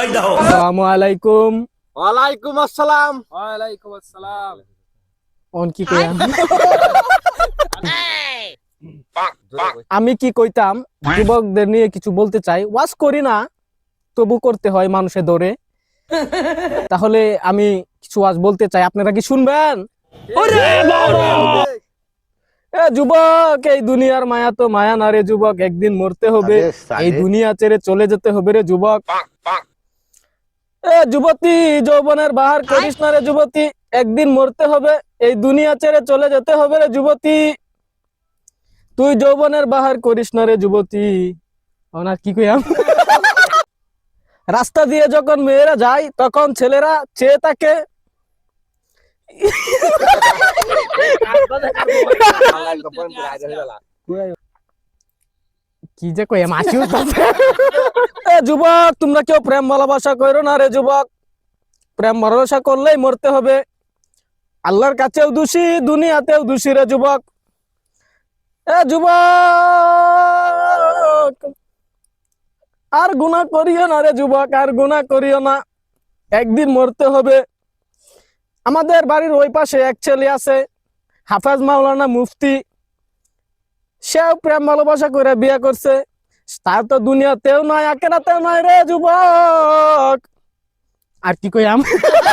আসসালামু আলাইকুম। ওয়ালাইকুম আসসালাম। ওয়ালাইকুম আসসালাম। অন কি কই আমি কি কইতাম, যুবকদের নিয়ে কিছু বলতে চাই। ওয়াজ করি না, তবু করতে হয় মানুষে ধরে। তাহলে আমি কিছু ওয়াজ বলতে চাই, আপনারা কি শুনবেন? এ যুবক, এই দুনিয়ার মায়া তো মায়া না রে যুবক, একদিন মরতে হবে। এই দুনিয়া ছেড়ে চলে যেতে হবে রে যুবক। এ যুবতী, যৌবনের বাহার করিস না রে যুবতী, একদিন মরতে হবে। এই দুনিয়া ছেড়ে চলে যেতে হবে রে যুবতী। তুই যৌবনের বাহার করিস না রে যুবতী। ওনার কি কইয়াম, রাস্তা দিয়ে যখন মেয়েরা যায় তখন ছেলেরা চেয়ে থাকে। কি যে কই মাছি উঠতেছে। এ যুবক, তোমরা কেউ প্রেম ভালোবাসা করো না রে যুবক। প্রেম ভালোবাসা করলেই মরতে হবে। আল্লাহর কাছেও দোষী, দুনিয়াতেও দোষী রে যুবক। এ যুবক, আর গুনাহ করিও না রে যুবক, আর গুনাহ করিও না, একদিন মরতে হবে। আমাদের বাড়ির ওই পাশে এক ছেলে আছে, হাফেজ মাওলানা মুফতি। সেও প্রেম ভালোবাসা করে বিয়ে করছে। তার তো দুনিয়াতেও নয়, আখিরাতেও নয় রে যুবক। আর কি কইয়াম।